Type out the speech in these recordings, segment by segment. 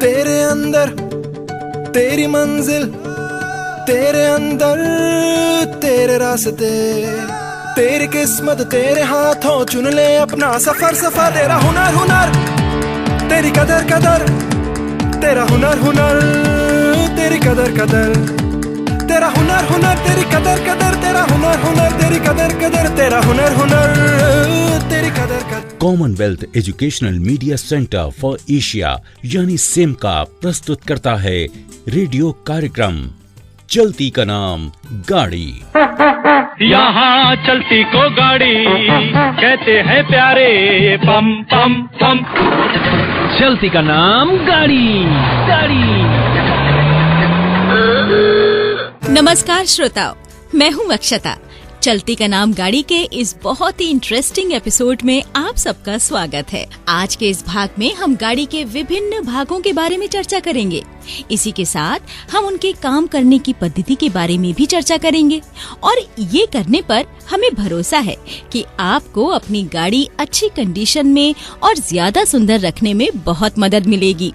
तेरे अंदर तेरी मंजिल, तेरे अंदर तेरे रास्ते, तेरी किस्मत तेरे हाथों, चुन ले अपना सफर सफर। तेरा हुनर हुनर, तेरी कदर कदर, तेरा हुनर हुनर, तेरी कदर कदर, तेरा हुनर हुनर, तेरी कदर कदर, तेरा हुनर हुनर, तेरी कदर कदर, तेरा हुनर हुनर, तेरी कदर कदर। Commonwealth educational media centre for Asia यानी सिमका प्रस्तुत करता है रेडियो कार्यक्रम चलती का नाम गाड़ी। यहाँ चलती को गाड़ी कहते हैं प्यारे, पम पम पम। चलती का नाम गाड़ी गाड़ी। नमस्कार श्रोताओ, मैं हूँ अक्षता। चलती का नाम गाड़ी के इस बहुत ही इंटरेस्टिंग एपिसोड में आप सबका स्वागत है। आज के इस भाग में हम गाड़ी के विभिन्न भागों के बारे में चर्चा करेंगे। इसी के साथ हम उनके काम करने की पद्धति के बारे में भी चर्चा करेंगे और ये करने पर हमें भरोसा है कि आपको अपनी गाड़ी अच्छी कंडीशन में और ज्यादा सुंदर रखने में बहुत मदद मिलेगी।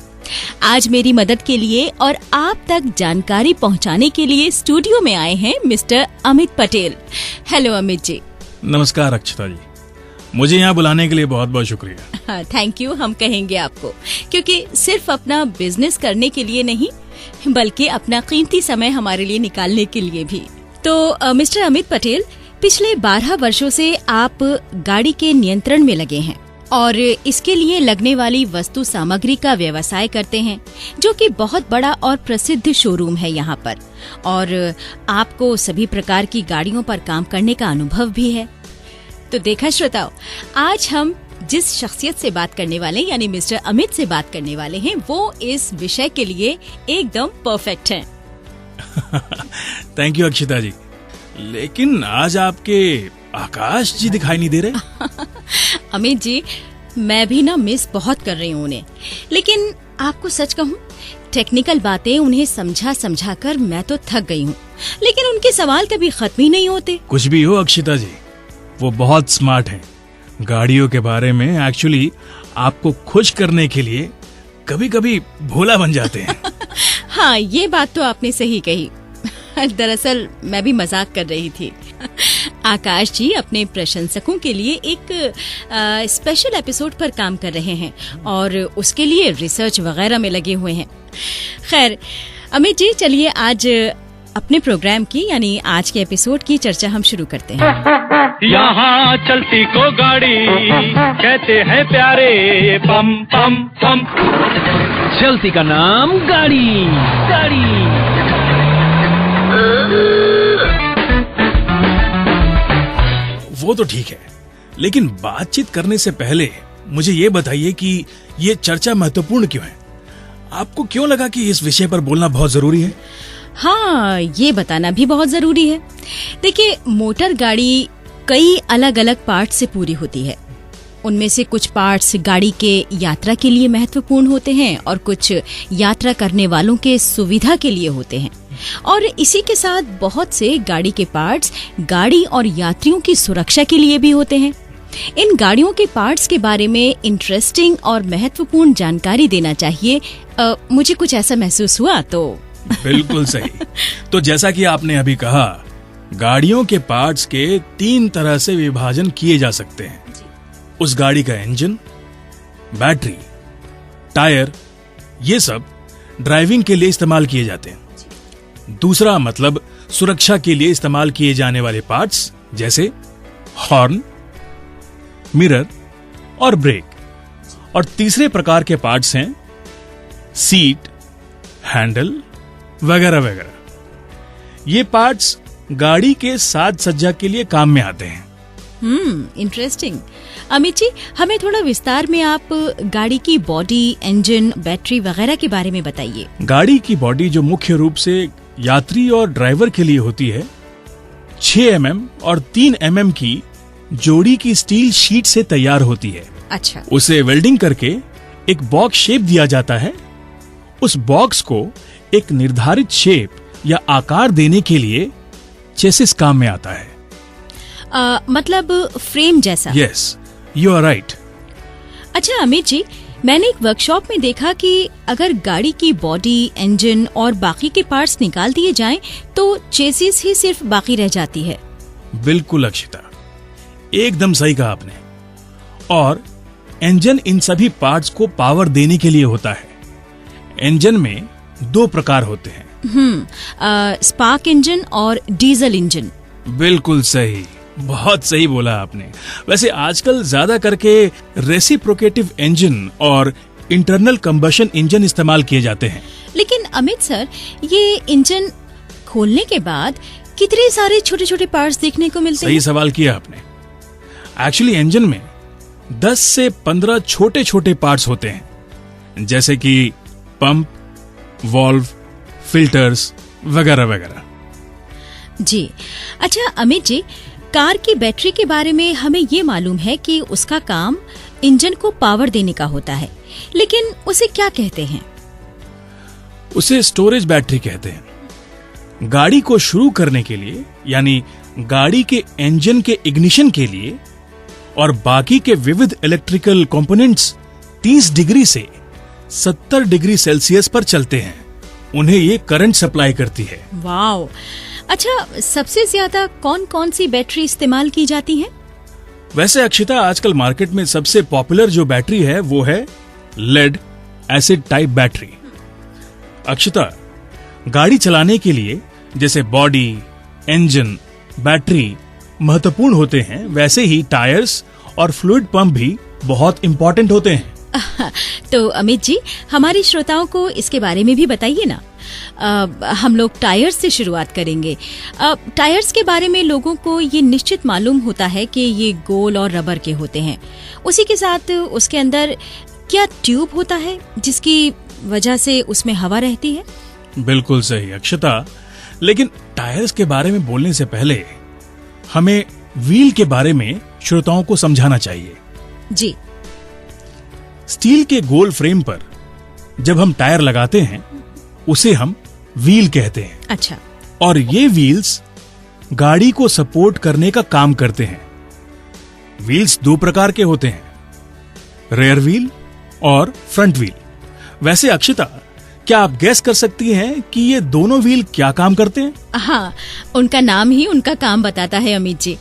आज मेरी मदद के लिए और आप तक जानकारी पहुंचाने के लिए स्टूडियो में आए हैं मिस्टर अमित पटेल। हेलो अमित जी। नमस्कार अक्षता जी, मुझे यहाँ बुलाने के लिए बहुत बहुत शुक्रिया। थैंक यू हम कहेंगे आपको, क्योंकि सिर्फ अपना बिजनेस करने के लिए नहीं बल्कि अपना कीमती समय हमारे लिए निकालने के लिए भी। तो मिस्टर अमित पटेल, पिछले 12 वर्षों से आप गाड़ी के नियंत्रण में लगे हैं और इसके लिए लगने वाली वस्तु सामग्री का व्यवसाय करते हैं, जो कि बहुत बड़ा और प्रसिद्ध शोरूम है यहाँ पर, और आपको सभी प्रकार की गाड़ियों पर काम करने का अनुभव भी है। तो देखा श्रोताओ, आज हम जिस शख्सियत से बात करने वाले यानी मिस्टर अमित से बात करने वाले हैं, वो इस विषय के लिए एकदम परफेक्ट हैं। थैंक यू अक्षता जी, लेकिन आज आपके आकाश जी दिखाई नहीं दे रहे। अमित जी, मैं भी ना मिस बहुत कर रही हूँ उन्हें, लेकिन आपको सच कहूँ, टेक्निकल बातें उन्हें समझा कर मैं तो थक गई हूँ, लेकिन उनके सवाल कभी खत्म ही नहीं होते। कुछ भी हो अक्षता जी, वो बहुत स्मार्ट हैं। गाड़ियों के बारे में एक्चुअली आपको खुश करने के लिए कभी कभी भोला बन जाते हैं। हाँ, ये बात तो आपने सही कही। दरअसल मैं भी मजाक कर रही थी। आकाश जी अपने प्रशंसकों के लिए एक स्पेशल एपिसोड पर काम कर रहे हैं और उसके लिए रिसर्च वगैरह में लगे हुए हैं। खैर अमित जी, चलिए आज अपने प्रोग्राम की यानी आज के एपिसोड की चर्चा हम शुरू करते हैं। यहाँ चलती को गाड़ी कहते हैं प्यारे, पम पम पम। चलती का नाम गाड़ी गाड़ी। वो तो ठीक है, लेकिन बातचीत करने से पहले मुझे ये बताइए कि ये चर्चा महत्वपूर्ण क्यों है? आपको क्यों लगा कि इस विषय पर बोलना बहुत जरूरी है? हाँ, ये बताना भी बहुत जरूरी है। देखिए, मोटर गाड़ी कई अलग अलग पार्ट से पूरी होती है। उनमें से कुछ पार्ट्स गाड़ी के यात्रा के लिए महत्वपूर्ण होते हैं और कुछ यात्रा करने वालों के सुविधा के लिए होते हैं, और इसी के साथ बहुत से गाड़ी के पार्ट्स गाड़ी और यात्रियों की सुरक्षा के लिए भी होते हैं। इन गाड़ियों के पार्ट्स के बारे में इंटरेस्टिंग और महत्वपूर्ण जानकारी देना चाहिए। मुझे कुछ ऐसा महसूस हुआ तो। बिल्कुल सही। तो जैसा कि आपने अभी कहा, गाड़ियों के पार्ट्स के 3 तरह से विभाजन किए जा सकते हैं। उस गाड़ी का इंजन, बैटरी, टायर, ये सब ड्राइविंग के लिए इस्तेमाल किए जाते हैं। दूसरा मतलब सुरक्षा के लिए इस्तेमाल किए जाने वाले पार्ट्स, जैसे हॉर्न, मिरर और ब्रेक। और तीसरे प्रकार के पार्ट्स हैं सीट, हैंडल वगैरह वगैरह। ये पार्ट्स गाड़ी के साज सज्जा के लिए काम में आते हैं। इंटरेस्टिंग। अमित जी, हमें थोड़ा विस्तार में आप गाड़ी की बॉडी, इंजन, बैटरी वगैरह के बारे में बताइए। गाड़ी की बॉडी जो मुख्य रूप से यात्री और ड्राइवर के लिए होती है, 6 mm और 3 mm की जोड़ी की स्टील शीट से तैयार होती है। अच्छा। उसे वेल्डिंग करके एक बॉक्स शेप दिया जाता है। उस बॉक्स को एक निर्धारित शेप या आकार देने के लिए चेसिस काम में आता है। मतलब फ्रेम जैसा। Yes, you are right. अच्छा अमित जी, मैंने एक वर्कशॉप में देखा कि अगर गाड़ी की बॉडी, इंजन और बाकी के पार्ट्स निकाल दिए जाएं, तो चेसिस ही सिर्फ बाकी रह जाती है। बिल्कुल अक्षिता, एकदम सही कहा आपने। और इंजन इन सभी पार्ट्स को पावर देने के लिए होता है। इंजन में 2 प्रकार होते हैं। स्पार्क इंजन और डीजल इंजन। बिल्कुल सही, बहुत सही बोला आपने। वैसे आजकल ज्यादा करके रेसिप्रोकेटिव इंजन और इंटरनल कंबशन इंजन इस्तेमाल किए जाते हैं। लेकिन अमित सर, ये इंजन खोलने के बाद कितने सारे छोटे छोटे पार्ट्स देखने को मिलते हैं? सही सवाल किया आपने। एक्चुअली इंजन में 10 से 15 छोटे छोटे पार्ट्स होते हैं, जैसे कि पंप, वॉल्व, फिल्टर्स वगैरह वगैरह। जी अच्छा अमित जी, कार की बैटरी के बारे में हमें ये मालूम है कि उसका काम इंजन को पावर देने का होता है, लेकिन उसे क्या कहते हैं? उसे स्टोरेज बैटरी कहते हैं। गाड़ी को शुरू करने के लिए, यानी गाड़ी के इंजन के इग्निशन के लिए और बाकी के विविध इलेक्ट्रिकल कंपोनेंट्स 30 डिग्री से 70 डिग्री सेल्सियस पर चलते हैं। उन्हें ये करंट सप्लाई करती है। वाओ! अच्छा, सबसे ज्यादा कौन कौन सी बैटरी इस्तेमाल की जाती है? वैसे अक्षिता, आजकल मार्केट में सबसे पॉपुलर जो बैटरी है वो है lead acid type battery. Akshita, गाड़ी चलाने के लिए जैसे बॉडी, इंजन, बैटरी महत्वपूर्ण होते हैं, वैसे ही टायर्स और फ्लूइड पंप भी बहुत इंपॉर्टेंट होते हैं। तो अमित जी, हमारे श्रोताओं को इसके बारे में भी बताइए ना। हम लोग टायर्स से शुरुआत करेंगे। टायर्स के बारे में लोगों को ये निश्चित मालूम होता है कि ये गोल और रबर के होते हैं। उसी के साथ उसके अंदर क्या ट्यूब होता है जिसकी वजह से उसमें हवा रहती है? बिल्कुल सही अक्षता, लेकिन टायर्स के बारे में बोलने से पहले हमें व्हील के बारे में श्रोताओं को समझाना चाहिए। जी। स्टील के गोल फ्रेम पर जब हम टायर लगाते हैं उसे हम व्हील कहते हैं। अच्छा। और ये व्हील्स गाड़ी को सपोर्ट करने का काम करते हैं। व्हील्स 2 प्रकार के होते हैं, रेयर व्हील और फ्रंट व्हील। वैसे अक्षिता, क्या आप गेस कर सकती हैं कि ये दोनों व्हील क्या काम करते हैं? हाँ, उनका नाम ही उनका काम बताता है अमित जी।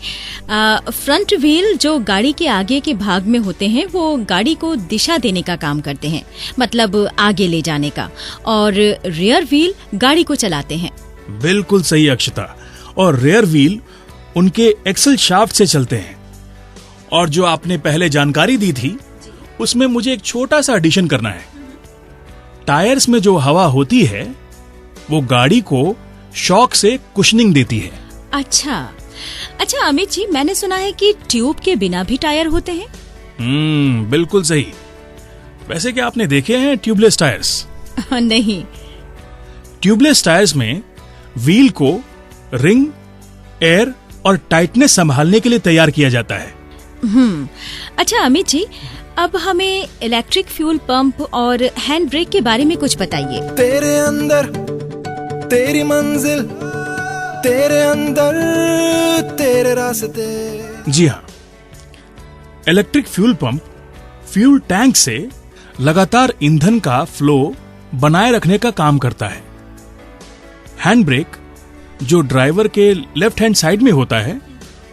फ्रंट व्हील जो गाड़ी के आगे के भाग में होते हैं वो गाड़ी को दिशा देने का काम करते हैं, मतलब आगे ले जाने का। और रियर व्हील गाड़ी को चलाते हैं। बिल्कुल सही अक्षता। और रेयर व्हील उनके एक्सल शाफ्ट से चलते हैं। और जो आपने पहले जानकारी दी थी उसमें मुझे एक छोटा सा एडिशन करना है। टायर्स में जो हवा होती है वो गाड़ी को शॉक से कुशनिंग देती है। अच्छा अमित जी, मैंने सुना है कि ट्यूब के बिना भी टायर होते हैं। बिल्कुल सही। वैसे क्या आपने देखे हैं ट्यूबलेस टायर्स? नहीं। ट्यूबलेस टायर्स में व्हील को रिंग, एयर और टाइटनेस संभालने के लिए तैयार किया जाता है। अच्छा अमित जी, अब हमें इलेक्ट्रिक फ्यूल पंप और हैंड ब्रेक के बारे में कुछ बताइए। तेरे अंदर तेरी मंजिल, तेरे अंदर तेरे रास्ते। जी हाँ, electric fuel pump fuel tank से लगातार ईंधन का फ्लो बनाए रखने का काम करता है। हैंड ब्रेक जो ड्राइवर के लेफ्ट हैंड साइड में होता है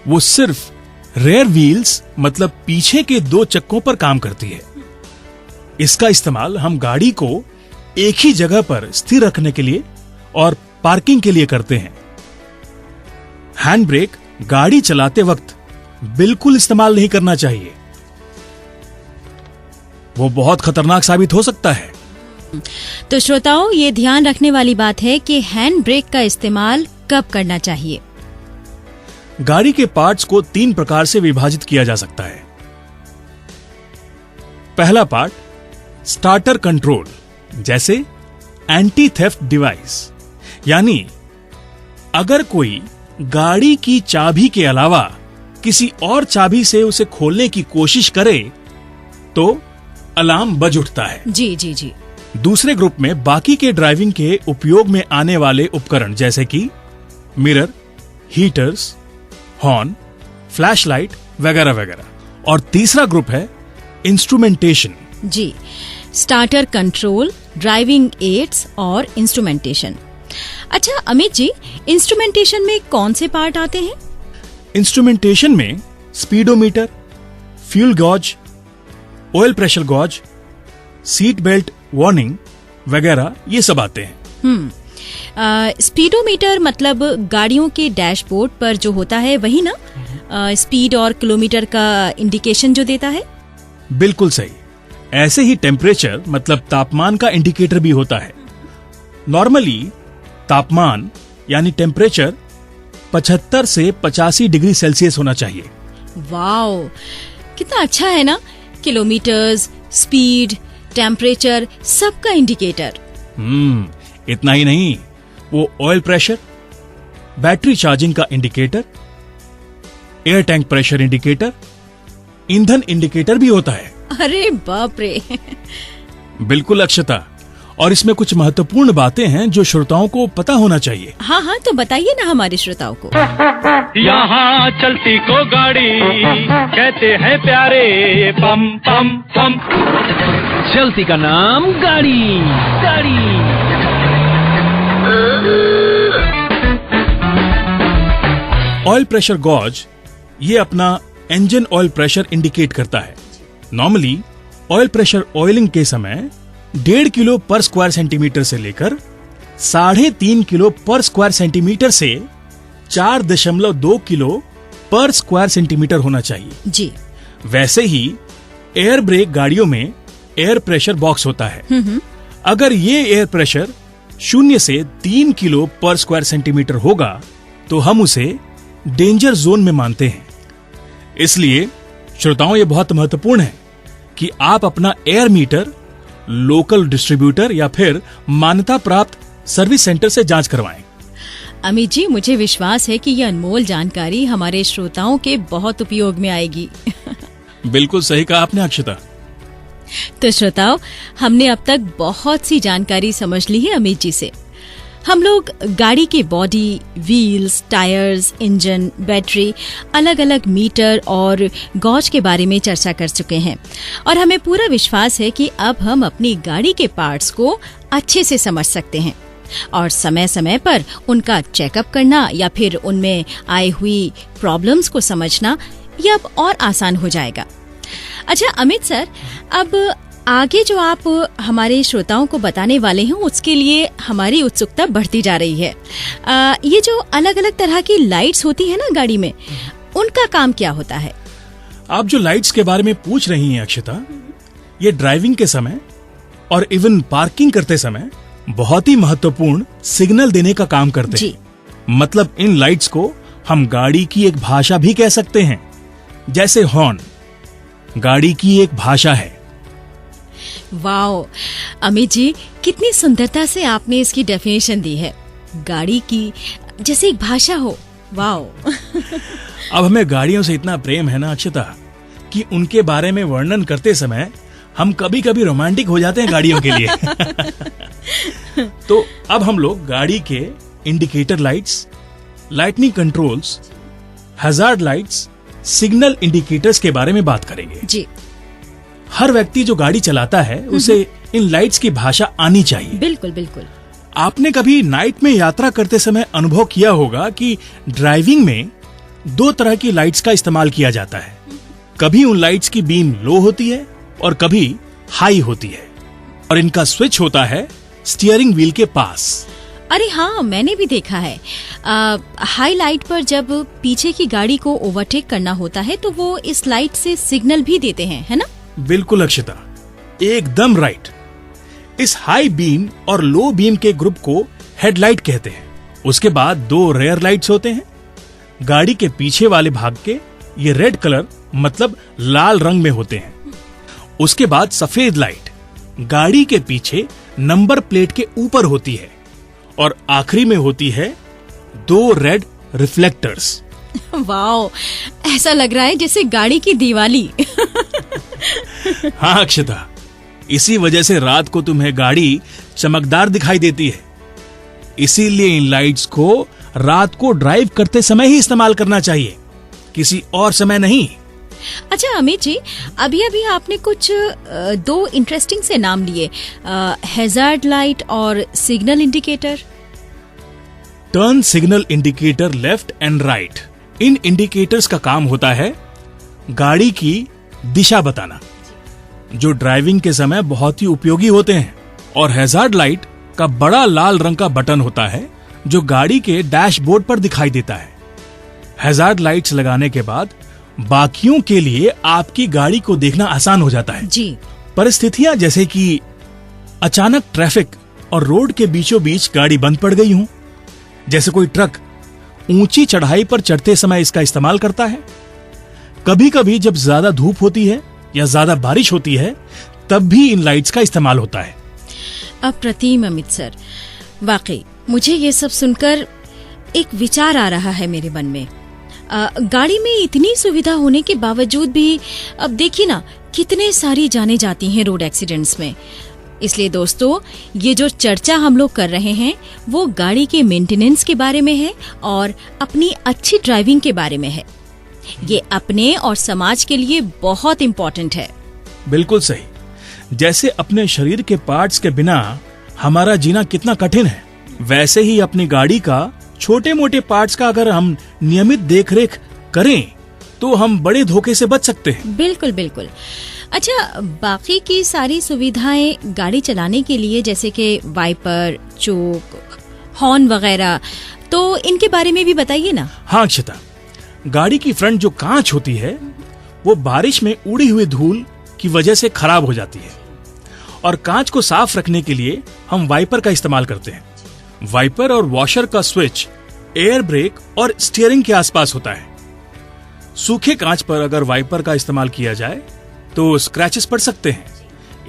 वो सिर्फ रेयर व्हील्स, मतलब पीछे के 2 चक्कों पर काम करती है। इसका इस्तेमाल हम गाड़ी को एक ही जगह पर स्थिर रखने के लिए और पार्किंग के लिए करते हैं। हैंड ब्रेक गाड़ी चलाते वक्त बिल्कुल इस्तेमाल नहीं करना चाहिए, वो बहुत खतरनाक साबित हो सकता है। तो श्रोताओं, ये ध्यान रखने वाली बात है कि हैंड ब्रेक का इस्तेमाल कब करना चाहिए। गाड़ी के पार्ट्स को 3 प्रकार से विभाजित किया जा सकता है। पहला पार्ट स्टार्टर कंट्रोल, जैसे एंटी थेफ्ट डिवाइस, यानी अगर कोई गाड़ी की चाबी के अलावा किसी और चाबी से उसे खोलने की कोशिश करे तो अलार्म बज उठता है। जी जी जी। दूसरे ग्रुप में बाकी के ड्राइविंग के उपयोग में आने वाले उपकरण, जैसे कि मिरर, हीटर्स, हॉर्न, फ्लैशलाइट वगैरह वगैरह। और तीसरा ग्रुप है इंस्ट्रूमेंटेशन, जी, स्टार्टर कंट्रोल, ड्राइविंग एड्स और इंस्ट्रूमेंटेशन। अच्छा अमित जी, इंस्ट्रूमेंटेशन में कौन से पार्ट आते हैं? इंस्ट्रूमेंटेशन में speedometer, fuel gauge, oil pressure gauge, seat belt warning वगैरह ये सब आते हैं। स्पीडोमीटर मतलब गाड़ियों के डैशबोर्ड पर जो होता है वही ना? स्पीड और किलोमीटर का इंडिकेशन जो देता है। बिल्कुल सही। ऐसे ही टेम्परेचर मतलब तापमान का इंडिकेटर भी होता है। नॉर्मली तापमान यानी टेम्परेचर 75 से 85 डिग्री सेल्सियस होना चाहिए। वाओ, कितना अच्छा है ना, किलोमीटर्स, स्पीड, टेम्परेचर सबका इंडिकेटर। इतना ही नहीं, वो ऑयल प्रेशर, बैटरी चार्जिंग का indicator, air tank pressure indicator, ईंधन इंडिकेटर भी होता है। अरे बाप रे। बिल्कुल अक्षता, और इसमें कुछ महत्वपूर्ण बातें हैं जो श्रोताओं को पता होना चाहिए। हाँ हाँ, तो बताइए ना हमारे श्रोताओं को। यहाँ चलती को गाड़ी कहते हैं प्यारे, पम पम पम। चलती का नाम गाड़ी, गाड़ी। ऑयल प्रेशर गॉज ये अपना इंजन ऑयल प्रेशर इंडिकेट करता है। नॉर्मली ऑयल प्रेशर ऑयलिंग के समय 1.5 किलो पर स्क्वायर सेंटीमीटर से लेकर 3.5 किलो पर स्क्वायर सेंटीमीटर से 4.2 किलो पर स्क्वायर सेंटीमीटर होना चाहिए जी। वैसे ही एयर ब्रेक गाड़ियों में एयर प्रेशर बॉक्स होता है। अगर ये एयर प्रेशर 0 से 3 किलो पर स्क्वायर सेंटीमीटर होगा तो हम उसे डेंजर जोन में मानते हैं। इसलिए श्रोताओं, ये बहुत महत्वपूर्ण है कि आप अपना एयर मीटर लोकल डिस्ट्रीब्यूटर या फिर मान्यता प्राप्त सर्विस सेंटर से जांच करवाएं। अमित जी, मुझे विश्वास है कि ये अनमोल जानकारी हमारे श्रोताओं के बहुत उपयोग में आएगी। बिल्कुल सही कहा आपने अक्षता। तो श्रोताओं, हमने अब तक बहुत सी जानकारी समझ ली है अमित जी से। हम लोग गाड़ी के body, wheels, tyres, engine, battery, अलग अलग मीटर और गॉज के बारे में चर्चा कर चुके हैं और हमें पूरा विश्वास है कि अब हम अपनी गाड़ी के पार्ट्स को अच्छे से समझ सकते हैं और समय समय पर उनका चेकअप करना या फिर उनमें आई हुई प्रॉब्लम्स को समझना ये अब और आसान हो जाएगा। अच्छा अमित सर, अब आगे जो आप हमारे श्रोताओं को बताने वाले हैं उसके लिए हमारी उत्सुकता बढ़ती जा रही है। ये जो अलग अलग तरह की लाइट्स होती है ना गाड़ी में, उनका काम क्या होता है? आप जो लाइट्स के बारे में पूछ रही हैं अक्षता, ये ड्राइविंग के समय और इवन पार्किंग करते समय बहुत ही महत्वपूर्ण सिग्नल देने का काम करते हैं। मतलब इन लाइट्स को हम गाड़ी की एक भाषा भी कह सकते हैं। जैसे हॉर्न गाड़ी की एक भाषा है। वाओ अमित जी, कितनी सुंदरता से आपने इसकी डेफिनेशन दी है। गाड़ी की जैसे एक भाषा हो। वाओ। अब हमें गाड़ियों से इतना प्रेम है ना अक्षता कि उनके बारे में वर्णन करते समय हम कभी कभी रोमांटिक हो जाते हैं गाड़ियों के लिए। तो अब हम लोग गाड़ी के indicator lights, lightning controls, hazard lights, signal indicators के बारे में बात करेंगे जी। हर व्यक्ति जो गाड़ी चलाता है उसे इन लाइट्स की भाषा आनी चाहिए। बिल्कुल बिल्कुल। आपने कभी नाइट में यात्रा करते समय अनुभव किया होगा कि ड्राइविंग में 2 तरह की लाइट्स का इस्तेमाल किया जाता है। कभी उन लाइट्स की बीम लो होती है और कभी हाई होती है और इनका स्विच होता है स्टीयरिंग व्हील के पास। अरे हाँ, मैंने भी देखा है। हाई लाइट पर जब पीछे की गाड़ी को ओवरटेक करना होता है तो वो इस लाइट से सिग्नल भी देते हैं, है ना? बिल्कुल अक्षता, एकदम राइट। इस हाई बीम और लो बीम के ग्रुप को हेडलाइट कहते हैं। उसके बाद 2 रेयर लाइट्स होते हैं। गाड़ी के पीछे वाले भाग के ये रेड कलर मतलब लाल रंग में होते हैं। उसके बाद सफेद लाइट गाड़ी के पीछे नंबर प्लेट के ऊपर होती है और आखिरी में होती है 2 रेड रिफ्लेक्टर्स। वाओ, ऐसा लग रहा है जैसे गाड़ी की दिवाली। हाँ अक्षता, इसी वजह से रात को तुम्हें गाड़ी चमकदार दिखाई देती है। इसीलिए इन लाइट्स को रात को ड्राइव करते समय ही इस्तेमाल करना चाहिए, किसी और समय नहीं। अच्छा अमित जी, अभी अभी आपने कुछ दो इंटरेस्टिंग से नाम लिए, हैजार्ड लाइट और signal indicator. Turn signal indicator left and right, in indicators का काम होता है गाड़ी की दिशा बताना, जो ड्राइविंग के समय बहुत ही उपयोगी होते हैं। और हैजार्ड लाइट का बड़ा लाल रंग का बटन होता है जो गाड़ी के डैशबोर्ड पर दिखाई देता है। हैजार्ड लाइट्स लगाने के बाद बाकियों के लिए आपकी गाड़ी को देखना आसान हो जाता है जी। परिस्थितियां जैसे कि अचानक ट्रैफिक और रोड के बीचों बीच गाड़ी बंद पड़ गई हो, जैसे कोई ट्रक ऊंची चढ़ाई पर चढ़ते समय इसका इस्तेमाल करता है। कभी कभी जब ज्यादा धूप होती है या ज्यादा बारिश होती है तब भी इन लाइट्स का इस्तेमाल होता है। अप्रतिम अमित सर, वाकई मुझे ये सब सुनकर एक विचार आ रहा है मेरे मन में। गाड़ी में इतनी सुविधा होने के बावजूद भी अब देखिए ना कितने सारी जाने जाती हैं रोड एक्सीडेंट्स में। इसलिए दोस्तों, ये जो चर्चा हम लोग कर रहे हैं वो गाड़ी के मेंटेनेंस के बारे में है और अपनी अच्छी ड्राइविंग के बारे में है। ये अपने और समाज के लिए बहुत इम्पोर्टेंट है। बिल्कुल सही। जैसे अपने शरीर के पार्ट्स के बिना हमारा जीना कितना कठिन है, वैसे ही अपनी गाड़ी का छोटे मोटे पार्ट्स का अगर हम नियमित देखरेख करें तो हम बड़े धोखे से बच सकते हैं। बिल्कुल बिल्कुल। अच्छा, बाकी की सारी सुविधाएं गाड़ी चलाने के लिए जैसे कि वाइपर, चोक, हॉर्न वगैरह, तो इनके बारे में भी बताइए ना। हाँ अक्षता, गाड़ी की फ्रंट जो कांच होती है वो बारिश में उड़ी हुई धूल की वजह से खराब हो जाती है और कांच को साफ रखने के लिए हम वाइपर का इस्तेमाल करते हैं। वाइपर और वॉशर का स्विच एयर ब्रेक और स्टीयरिंग के आसपास होता है। सूखे कांच पर अगर वाइपर का इस्तेमाल किया जाए तो स्क्रैचेस पड़ सकते हैं,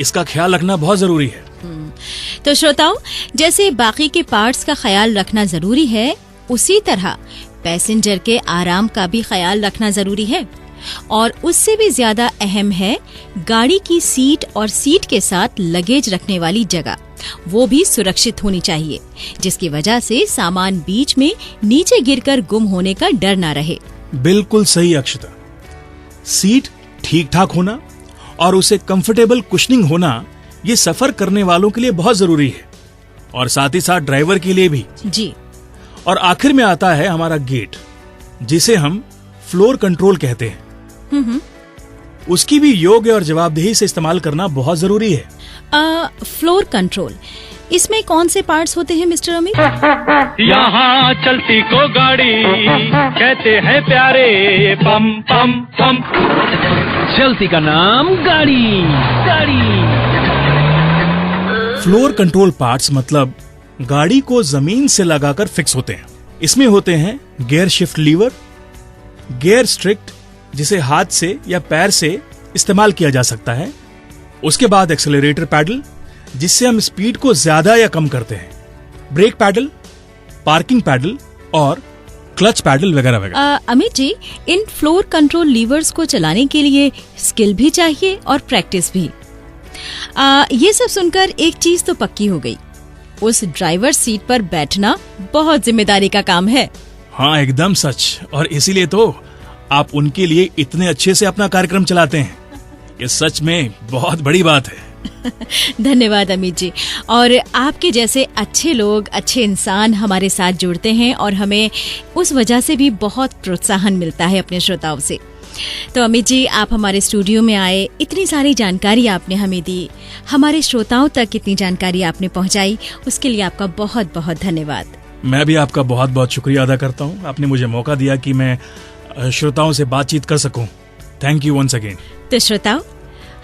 इसका ख्याल रखना बहुत जरूरी है। तो श्रोताओं, जैसे बाकी के पार्ट्स का ख्याल रखना जरूरी है, उसी तरह पैसेंजर के आराम का भी ख्याल रखना जरूरी है। और उससे भी ज्यादा अहम है गाड़ी की सीट और सीट के साथ लगेज रखने वाली जगह, वो भी सुरक्षित होनी चाहिए, जिसकी वजह से सामान बीच में नीचे गिरकर गुम होने का डर ना रहे। बिल्कुल सही अक्षता। सीट ठीक ठाक होना और उसे कंफर्टेबल कुशनिंग होना, ये सफर करने वालों के लिए बहुत जरूरी है और साथ ही साथ ड्राइवर के लिए भी जी। और आखिर में आता है हमारा गेट, जिसे हम फ्लोर कंट्रोल कहते हैं। उसकी भी योग्य और जवाबदेही से इस्तेमाल करना बहुत जरूरी है। फ्लोर कंट्रोल, इसमें कौन से पार्ट्स होते हैं मिस्टर अमित? यहाँ चलती को गाड़ी कहते हैं प्यारे, पम पम पम। चलती का नाम गाड़ी, गाड़ी। फ्लोर कंट्रोल पार्ट्स मतलब गाड़ी को जमीन से लगाकर फिक्स होते हैं। इसमें होते हैं gear shift lever, gear strict जिसे हाथ से या पैर से इस्तेमाल किया जा सकता है, उसके बाद एक्सेलरेटर पैडल जिससे हम स्पीड को ज्यादा या कम करते हैं, ब्रेक पैडल, पार्किंग पैडल और क्लच पैडल वगैरह वगैरह। अमित जी, इन फ्लोर कंट्रोल लीवर्स को चलाने के लिए स्किल भी चाहिए और प्रैक्टिस भी। ये सब सुनकर एक चीज तो पक्की हो गई, उस ड्राइवर सीट पर बैठना बहुत जिम्मेदारी का काम है। हाँ एकदम सच, और इसीलिए तो आप उनके लिए इतने अच्छे से अपना कार्यक्रम चलाते हैं। ये सच में बहुत बड़ी बात है। धन्यवाद अमित जी। और आपके जैसे अच्छे लोग, अच्छे इंसान हमारे साथ जुड़ते हैं और हमें उस वजह से भी बहुत प्रोत्साहन मिलता है अपने श्रोताओं से। तो अमित जी, आप हमारे स्टूडियो में आए, इतनी सारी जानकारी आपने हमें दी, हमारे श्रोताओं तक इतनी जानकारी आपने पहुंचाई, उसके लिए आपका बहुत बहुत धन्यवाद। मैं भी आपका बहुत बहुत शुक्रिया अदा करता हूँ। आपने मुझे मौका दिया कि मैं श्रोताओं से बातचीत कर सकूं। Thank you once again. तो श्रोताओं,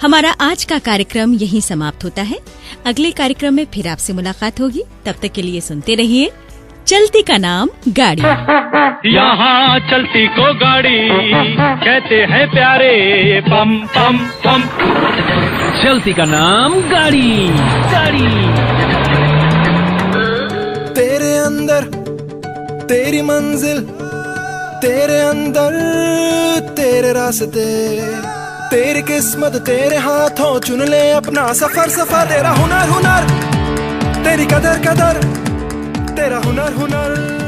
हमारा आज का कार्यक्रम यहीं समाप्त होता है। अगले कार्यक्रम में फिर आपसे मुलाकात होगी। तब तक के लिए सुनते रहिए चलती का नाम गाड़ी। यहाँ चलती को गाड़ी कहते हैं प्यारे, पम पम पम। चलती का नाम गाड़ी, गाड़ी। तेरे अंदर तेरी मंजिल, तेरे अंदर तेरे रास्ते, तेरी किस्मत तेरे हाथों, चुन ले अपना सफर सफर। तेरा हुनर हुनर, तेरी कदर कदर, तेरा हुनर हुनर।